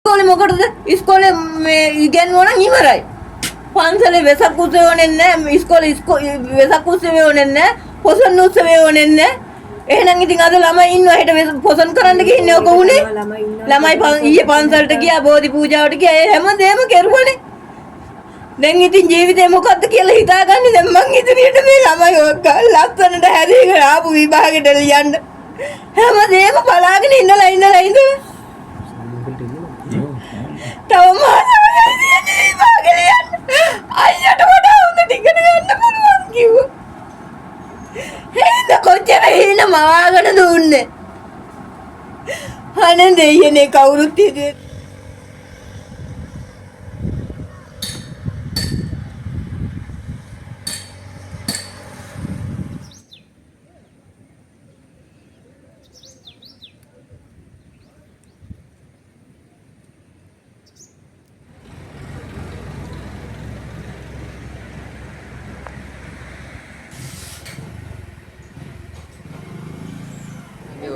ඉස්කෝලේ මොකටද? ඉස්කෝලේ මේ ඉගෙනවන ඉවරයි. පන්සලේ වෙසක් උත්සවය ඕනේ නැහැ. ඉස්කෝලේ වෙසක් උත්සවය ඕනේ නැහැ. පොසොන් උත්සවය ඕනේ නැහැ. එහෙනම් ඉතින් අද ළමයි ඉන්නවා හෙට පොසොන් කරන්න ගිහින්නේ ඔක උනේ. ළමයි ඊයේ පන්සලට ගියා බෝධි පූජාවට ගියා. ඒ හැමදේම කෙරුවනේ. දැන් ඉතින් ජීවිතේ මොකද්ද කියලා හිතාගන්නේ. දැන් මං ඉදිරියට මේ ළමයි ලස්සනට හැදීගෙන ආපු විභාගෙට ලියන්න. හැමදේම බලාගෙන ඉඳලා තව මාසෙකට විභාගෙ ලියන්න. අයියට වඩා හොඳට ඉගෙන ගන්න පුළුවන් කිව්වා. හේන කොච්චර හේන මවාගෙන දුන්නේ. අනේ දෙයනේ කවුරුත් හිතුවේ.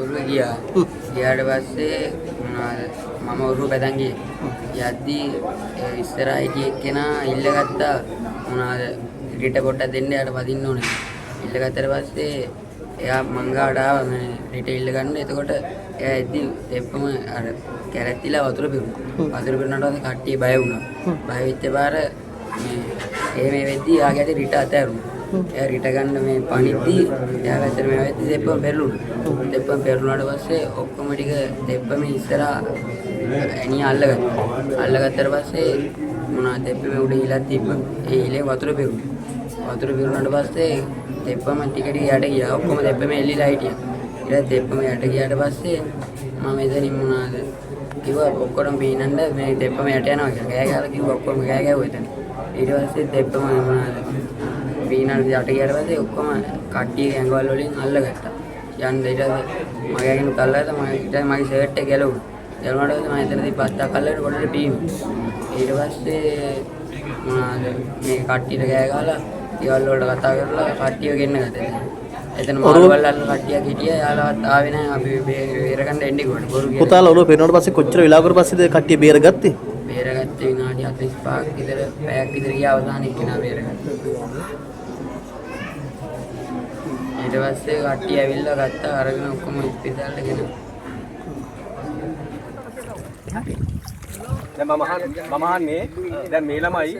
ඔරුව ගියා. ගියාට පස්සේ මම ඔරුව පැදන් ගියේ. යද්දී ඉස්සරහා හිටිය එක්කෙනා ඉල්ලගත්තා මොනවාද රිට පොට්ටක් දෙන්න යාට වදින්න ඕනේ. ඉල්ලගත්තට පස්සේ එයා මං ගාවට ආවා මේ රිට ඉල්ල ගන්න. එතකොට එයා එද්දී එප්පම අර කැරැත්තිලා වතුර පිරුණා. වතුර පිරුණාට පස්සේ කට්ටිය බය වුණා. බය වෙච්ච පාර මේ වෙද්දී ආ ගැටේ රිට අතෑරුණා. එයා රිට ගන්න මේ පණිද්දී එයා වැතර මේ වෙද්දී දෙප්පම පෙරළුණා. දෙප්පම පෙරළුණාට පස්සේ ඔක්කොම ටික දෙප්පම ඉස්සරහා ඇණිය අල්ලගත්තා. අල්ලගත්තට පස්සේ මොනවද දෙප්පම උඩ ඉලක් තිබ්බා. ඒ ඉලේ වතුර පෙරුණා. වතුර පෙරුණාට පස්සේ දෙප්පම ටික ටික යට ගියා. ඔක්කොම දෙප්පම එල්ලිලා හිටියා. ඊට දෙප්පම යට ගියාට පස්සේ මම එතනින් මොනවද කිව්වා ඔක්කොම පීනන්න මේ දෙප්පම යට යනවා කියලා. ගෑ ගාලා කිව්වා ඔක්කොම ගෑ ගැව්වා එතන. ඊට පස්සේ දෙප්පම මොනවද පීනන්න යට ගියාට පස්සේ ඔක්කොම කට්ටියගේ ඇඟවල වලින් අල්ලගත්තා. යන්න ඊට මගේ ඇඟින් තල්ලාද මගේ ෂර්ට් එක ගැලවුණා. ගැලවුණාට පස්සේ මම එතනදී පස්සක් අල්ලගෙන පොඩට පීනුවා. ඊට පස්සේ මොනවද මේ කට්ටියට ගෑ ගහලා ඊවල වලට කතා කරලා කට්ටියව ගෙන්න ගත්තා. එතන මාළුවල් අල්ල කට්ටියක් හිටියා. යාළුවත් ආවේ නැහැ. අපි බේරගන්න එන්නේ කොහොමද? බොරු කියලා. පුතාලා ඔළුව පෙරනකොට පස්සේ කොච්චර වෙලාවකට පස්සේද කට්ටිය බේරගත්තේ? බේරගත්තේ විනාඩි 45ක් විතර පැයක් විතර ගියා අවසානයේ කෙනා බේරගත්තා. ඊට පස්සේ කට්ටිය ඇවිල්ලා ගත්තා අරගෙන ඔක්කොම ඉස්පිරිතාලට ගෙනා. දැන් මම අහන්නේ දැන් මේ ළමයි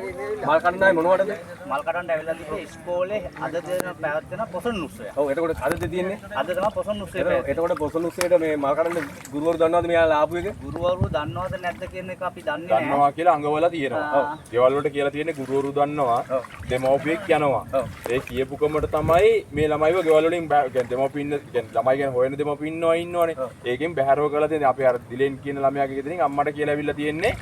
මල් කඩන්නයි මොනවටද? මල් කඩන්න ඇවිල්ලා තිබ්බේ ඉස්කෝලේ අද දෙන පැවැත්වෙන පොසොන් උත්සවය. ඔව් එතකොට අදද තියෙන්නේ? අද තමයි පොසොන් උත්සවය. එතකොට පොසොන් උත්සවයට මේ මල් කඩන්න ගුරුවරු දන්නවද මෙයාලා ආපු එක? ගුරුවරු දන්නවද නැද්ද කියන එක අපි දන්නේ නැහැ. දන්නවා කියලා අඟවලා තියෙනවා. ඔව්. ගෙවල් වලට කියලා තියෙන්නේ ගුරුවරු දන්නවා. දෙමව්පියෙක් යනවා. ඒ කියපු කමට තමයි මේ ළමයිව ගෙවල් වලින් දෙමව්පිය ඉන්න ළමයි ගැන හොයන දෙමව්පිය ඉන්නවනේ. ඒකෙන් බැහැරව කරලා තියෙන්නේ. අපි අර දිලෙන් කියන ළමයාගේ ගෙදරින් අම්මට කියලා ඇවිල්ලා තියෙන්නේ.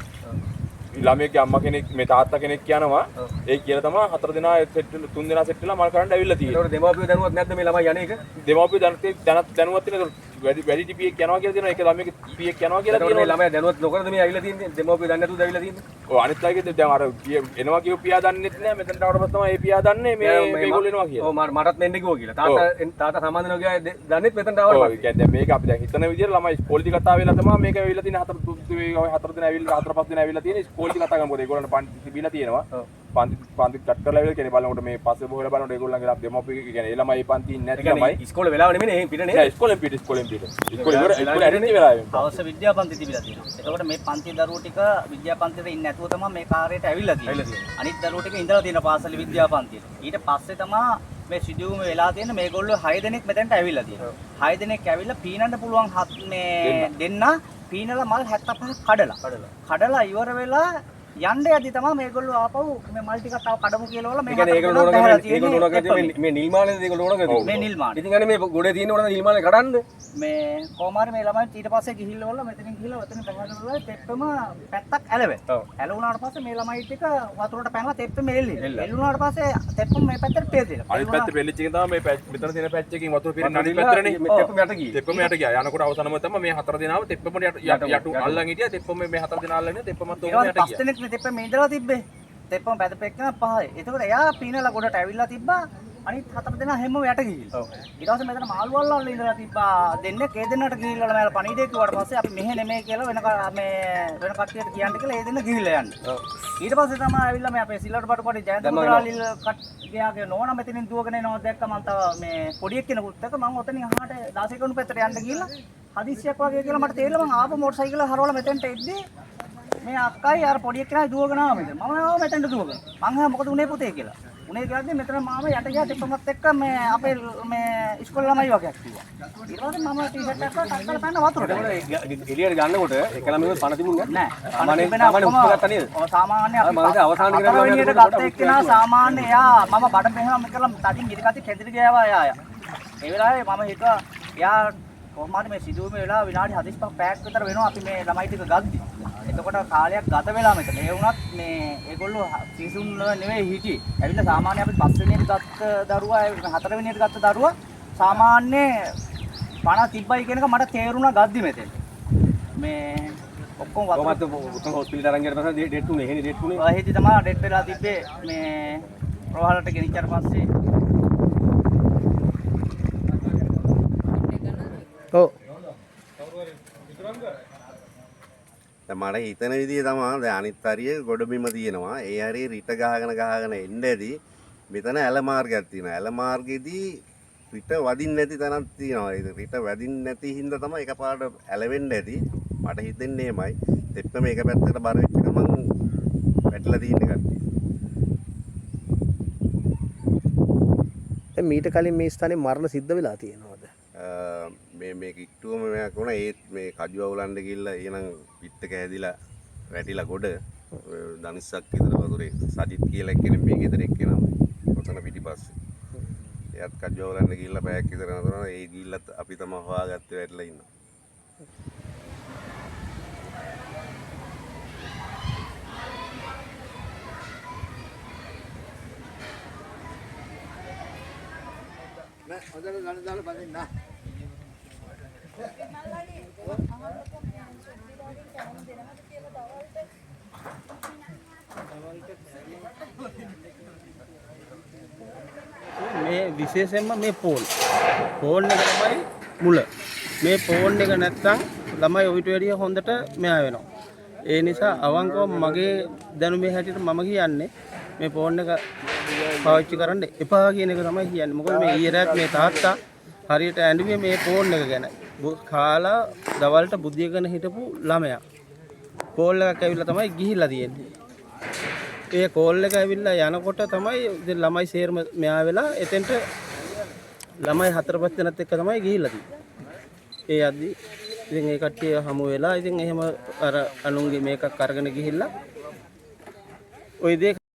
ළමයාගේ අම්මා කෙනෙක් මේ තාත්තා කෙනෙක් යනවා. ඒ කියලා තමයි 4 දෙනා සෙට් 3 දෙනා සෙට් වෙලා මල් කරන්න ඇවිල්ලා තියෙන්නේ. ඒකට දෙමව්පිය දැනුවත් නැද්ද මේ ළමයි යන්නේ එක? දෙමව්පිය දැනුවත් තියෙන වැඩි ටිපියෙක් යනවා කියලා තියෙනවා. ඒක ළමයාගේ ටිපියෙක් යනවා කියලා තියෙනවා. තියෙනවා. ළමයා දැනුවත් නොකරද මේ ඇවිල්ලා තියෙන්නේ? දෙමව්පිය දන්නේ නැතුවද ඇවිල්ලා තියෙන්නේ? ඔව් අනිත් අයගේ දැන් අර එනවා කියව පියා දන්නෙත් නෑ. මෙතනට ආවට පස්සේ තමයි ඒ පියා දන්නේ මේගොල්ලෝ එනවා කියලා. ඔව් මටත් මෙන්න කිව්වා කියලා. තාත්තා සම්බන්ධ වෙනවා කියලා දන්නෙත් මෙතනට ආවට පස්සේ. ඔව් ඒ කියන්නේ මේක අපි දැන් හිතන විදිහට ළමයි ඉස්කෝලේ කතා වෙලා තමයි මේක ඇවිල්ලා තියෙන 4 දෙනා ඇවිල්ලා 4 5 දෙනා ඇවිල්ලා තියෙන ඉස්කෝලේ කතා කරන මොකද ඒගොල්ලන්ට පන්ති තිබිලා තියෙනවා. පන්ති කට් කරලා ඇවිල්ලා කියන්නේ බලනකොට මේ පස්සේ බොහලා බලනකොට ඒගොල්ලන්ගේ දෙමව්පිය කියන්නේ ඒ ළමයි පන්ති ඉන්නේ නැති ළමයි. ඉස්කෝලේ වෙලාව නෙමෙයි පිටනේ. නෑ ඉස්කෝලෙන් පිට. ඉස්කෝලේ ඇරෙන්නේ වෙලාවෙන්. අවශ්‍ය විද්‍යාපන්ති තිබිලා තියෙනවා. එතකොට මේ පන්ති දරුවෝ ටික විද්‍යාපන්තියට ඉන්නේ නැතුව තමයි මේ කාර්යයට ඇවිල්ලා තියෙන්නේ. අනිත් දරුවෝ ටික ඉඳලා තියෙන පාසල විද්‍යාපන්තියට. ඊට පස්සේ තමයි මේ සිදුවීම වෙලා තියෙන මේගොල්ලෝ 6 දෙනෙක් මෙතනට ඇවිල්ලා තියෙනවා. 6 දෙනෙක් ඇවිල්ලා පීනන්න පුළුවන් මේ දෙන්න පීනලා මල් 75ක් කඩලා ඉවර වෙලා යන්න යද්දි තමයි මේගොල්ලෝ ආපහු මේ මල් ටිකක් තව කඩමු කියලා වල මේ ඒගොල්ලෝ නෝනගන්නේ මේ නිල් මාලේද ඒගොල්ලෝ නෝනගන්නේ මේ නිල් මාලේ. ඉතින් අනේ මේ ගොඩේ තියෙන උඩ නිල් මාලේ කඩන්න මේ කොමාරි මේ ළමයි ඊට පස්සේ ගිහිල්ලා වල මෙතනින් ගිහිල්ලා ඔතන පහළවල තෙප්පම පැත්තක් ඇලවේ. ඇලුණාට පස්සේ මේ ළමයි ටික වතුරට පැනලා තෙප්පම එල්ලුණාට පස්සේ තෙප්පම මේ පැත්තට පෙරදිලා. අනිත් පැත්තේ පෙරලිච්ච එක තමයි මේ මෙතන තියෙන පැච් එකකින් වතුර පිරෙන අනිත් පැත්තටනේ තෙප්පම යට ගියේ. තෙප්පම යට ගියා. යනකොට අවසනම තමයි මේ 4 දෙනාම තෙප්පම යටු අල්ලන් හිටියා. තෙප්පම මේ 4 දෙනා අල්ලන්නේ තෙප්පමත් උන් යට ගියා. පස් දෙනෙක් තෙප්පම ඉඳලා තිබ්බේ. තෙප්පම පැදපෙක්කන 5යි. එතකොට එයා පීනලා ගොඩට ඇවිල්ලා තිබ්බා. අනිත් 4 දෙනා හැමම යට ගිහිල්ලා. ඊට පස්සේ මෙතන මාළු වල්ලවල ඉඳලා තිබ්බා දෙන්නේ කේ දෙන්නට ගිහිල්ලා මම පණිවිඩය කිව්වට පස්සේ අපි මෙහෙ නෙමෙයි කියලා වෙන කට්ටියට කියන්න කියලා ඒ දෙන්න ගිහිල්ලා යන්නේ. ඊට පස්සේ තමයි ඇවිල්ලා මේ අපේ සිල්ලට බඩපොඩි ජයන්ත මුද්‍රාලිල් කට්ටියගේ නෝනා මෙතනින් දුවගෙන එනවා දැක්ක මම තව මේ පොඩියෙක් කෙනෙකුත් එක්ක මම ඔතනින් අහාට 16 කණු පැත්තට යන්න ගිහිල්ලා හදිස්සියක් වගේ කියලා මට තේරෙලා මම ආපහු මොටර් සයිකල හරවලා මෙතෙන්ට එද්දී මේ අක්කයි අර පොඩි එක්කනයි දුවගෙන ආවා මෙතන. මම ආවා මෙතෙන්ට දුවගෙන. මං අහුවා මොකද උනේ පුතේ කියලා. උනේ කියද්දි මෙතන මාම යට ගියා ටිප්පමත් එක්ක මේ අපේ මේ ඉස්කෝලේ ළමයි වගේක් කිව්වා. ඊට පස්සේ මම ටී-ෂර්ට් එකක් ටක්කල පැන්න වතුරට. එළියට ගන්නකොට එක ළමයි පණ තිබුණේ නෑ. සාමාන්‍ය උත්තරයක් තනියද? සාමාන්‍ය අපි මම අවසාන කරගෙන පළවෙනියට ගත්ත එක්කෙනා සාමාන්‍ය එයා මම බඩ මෙහෙම කරලා තදින් මිරිකති කෙඳිරි ගෑවා එයා. ඒ වෙලාවේ මම හිතුවා එයා කොහොමද මේ සිදුවීමේ වෙලාව විනාඩි 45ක් පැයක් විතර වෙනවා අපි මේ ළමයි ටික ගද්දි. එතකොට කාලයක් ගත වෙලා මෙතන. ඒ වුණත් මේ ඒගොල්ලෝ සිසුන් නෙවෙයි හිටියේ. ඇවිල්ලා සාමාන්‍ය අපි 5 වෙනියට ගත්ත දරුවා 4 වෙනියට ගත්ත දරුවා සාමාන්‍ය පණ තිබ්බයි කියන එක මට තේරුණා ගද්දි මෙතෙන්. මේ ඔක්කොම කොහොමද උතුම් හොස්පිටල් අරන් ගියට පස්සේ ඩෙට් උනේ. එහෙනේ ඩෙට් උනේ. ඔහෙදි තමයි ඩෙට් වෙලා තිබ්බේ මේ ප්‍රවාහලට ගෙනිච්චාට පස්සේ. ඔව්. මට හිතන විදිය තමයි දැන් අනිත් හරිය ගොඩබිම තියෙනවා. ඒ හරිය රිට ගහගෙන එන්න ඇති. මෙතන ඇල මාර්ගයක් තියෙනවා. ඇල මාර්ගෙදී රිට වදින්න නැති තැනක් තියෙනවා. ඒ රිට වදින්න නැති හින්දා තමයි එකපාරට ඇලවෙන්න ඇති. මට හිතෙන්නේ එමයයි. දෙප්ප මේක පැත්තකට බර වෙච්ච ගමන් වැටලා තියෙන කට්ටිය. දැන් මීට කලින් මේ ස්ථානේ මරණ සිද්ධ වෙලා තියෙනවද? මේ කිට්ටුවම මේක වුණා. ඒත් මේ කජු අවුලන්න ගිහිල්ලා එහෙනම් පිටක හැදිලා වැටිලා ගොඩ දනිස්සක් විතර වතුරේ සජිත් කියලා එක්කෙනෙක් මේ ගෙදර එක්කෙනා ඔතන පිටිපස්සේ. එයාත් කජු අවුලන්න ගිහිල්ලා පැයක් විතර නතරනවා. ඒ ගිහිල්ලත් අපි තමයි හොයාගත්තේ වැටිලා ඉන්නවා. මේ විශේෂයෙන්ම මේ ෆෝන් එක තමයි මුල. මේ ෆෝන් එක නැත්තම් ළමයි ඔයිට වැඩිය හොඳට මෙහා වෙනවා. ඒ නිසා අවංකව මගේ දැනුමේ හැටියට මම කියන්නේ මේ ෆෝන් එක පාවිච්චි කරන්න එපා කියන එක තමයි කියන්නේ. මොකද මේ ඊයේ රාත් මේ තාත්තා හරියට ඇඬුවේ මේ ෆෝන් එක ගැන. කාලා දවල්ට බුද්ධියගෙන හිටපු ළමයා. කෝල් එකක් ඇවිල්ලා තමයි ගිහිල්ලා තියෙන්නේ. ඒ කෝල් එක ඇවිල්ලා යනකොට තමයි ඉතින් ළමයි සේරම මෙහා වෙලා එතෙන්ට ළමයි 4-5 දෙනෙක් එක්ක තමයි ගිහිල්ලා තියෙන්නේ. ඒ යද්දි ඉතින් ඒ කට්ටිය හමු වෙලා ඉතින් එහෙම අර අනුන්ගේ මේකක් අරගෙන ගිහිල්ලා ওই දේ